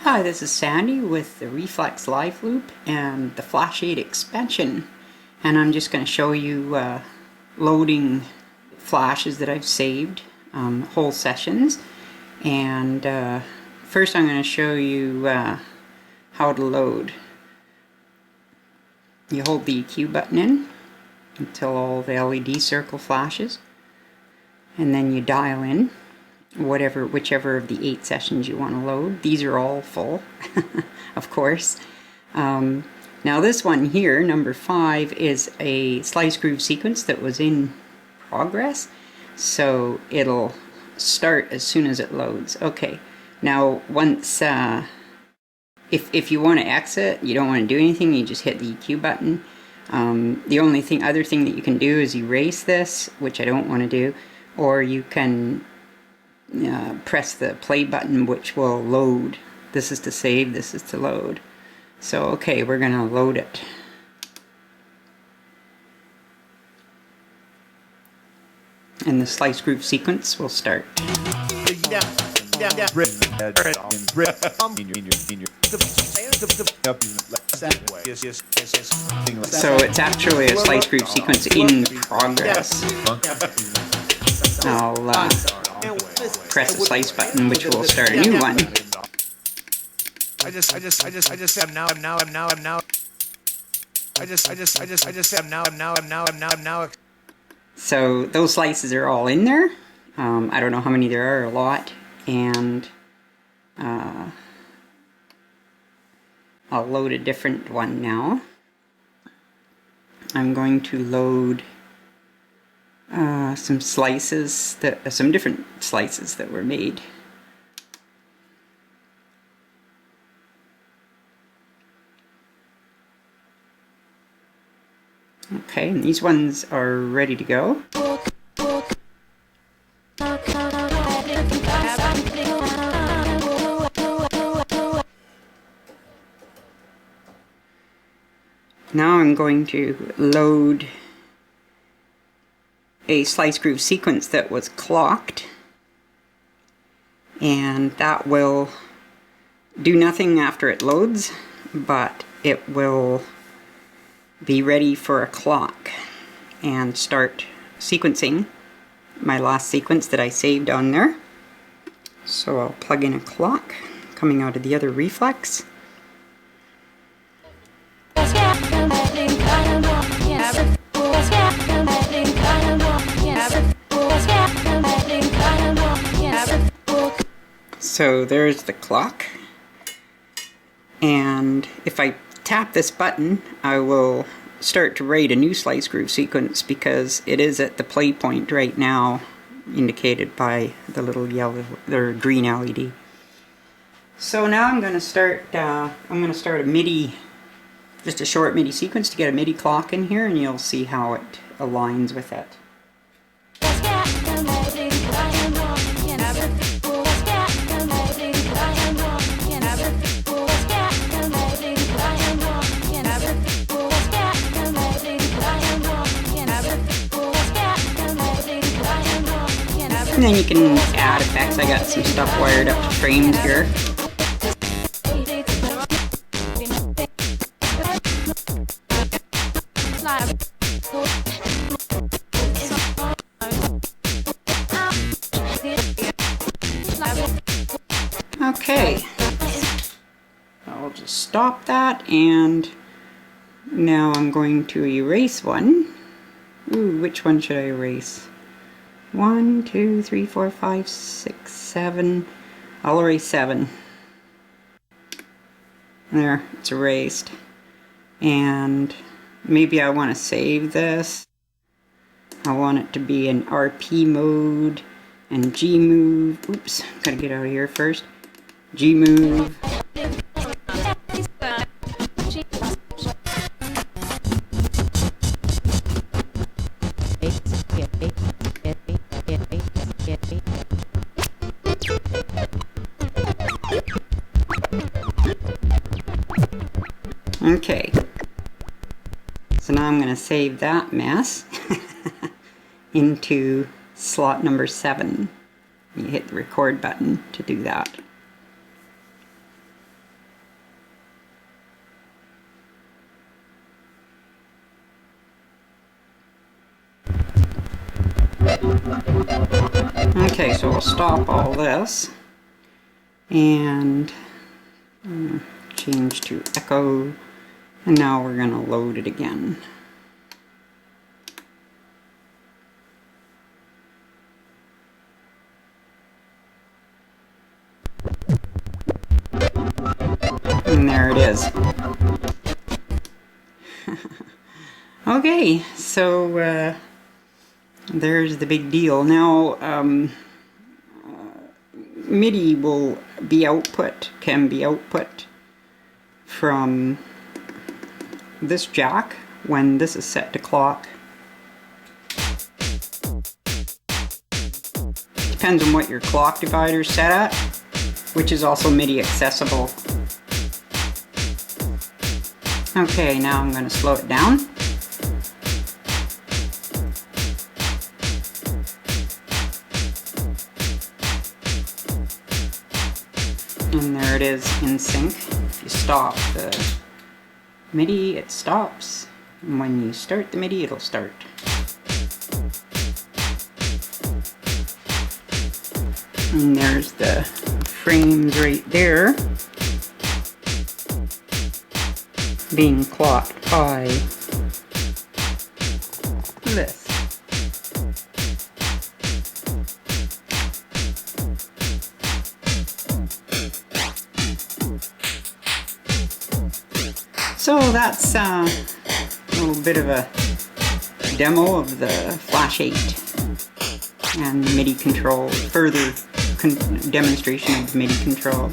Hi, this is Sandy with the Reflex LiveLoop and the Flash-8 expansion, and I'm just going to show you loading flashes that I've saved, whole sessions. And first I'm going to show you how to load. You hold the EQ button in until all the LED circle flashes, and then you dial in whichever of the 8 sessions you want to load. These are all full, of course. Now this one here, number 5, is a slice groove sequence that was in progress, so it'll start as soon as it loads. Okay, now once if you want to exit, you don't want to do anything, you just hit the EQ button. The only other thing that you can do is erase this, which I don't want to do, or you can press the play button, which will load. This is to save, this is to load. So okay, we're gonna load it. And the slice groove sequence will start. So it's actually a slice groove sequence in progress. I'll press the slice button, which will start a new one. So those slices are all in there. I don't know how many there are, a lot. And I'll load a different one now. I'm going to load some different slices that were made. Okay, and these ones are ready to go. Now I'm going to load a slice groove sequence that was clocked, and that will do nothing after it loads, but it will be ready for a clock and start sequencing my last sequence that I saved on there. So I'll plug in a clock coming out of the other Reflex. So there's the clock, and if I tap this button, I will start to write a new slice groove sequence, because it is at the play point right now, indicated by the little yellow or green LED. So now I'm going to start a MIDI, just a short MIDI sequence to get a MIDI clock in here, and you'll see how it aligns with it. And then you can add effects. I got some stuff wired up to frames here. Okay, I'll just stop that, and now I'm going to erase one. Ooh, which one should I erase? 1, 2, 3, 4, 5, 6, 7. I'll erase 7. There, it's erased. And maybe I want to save this. I want it to be in RP mode and G move. Oops, gotta get out of here first. G move. Okay, so now I'm going to save that mess into slot number 7. You hit the record button to do that. Okay, so we'll stop all this and change to echo, and now we're going to load it again. And there it is. Okay, so there's the big deal. Now, MIDI will be can be output from this jack when this is set to clock. Depends on what your clock divider is set at, which is also MIDI accessible. Okay, now I'm going to slow it down. And there it is in sync. If you stop the MIDI, it stops. And when you start the MIDI, it'll start. And there's the frames right there being clocked by this. So that's a little bit of a demo of the Flash-8 and MIDI control, further demonstration of MIDI control.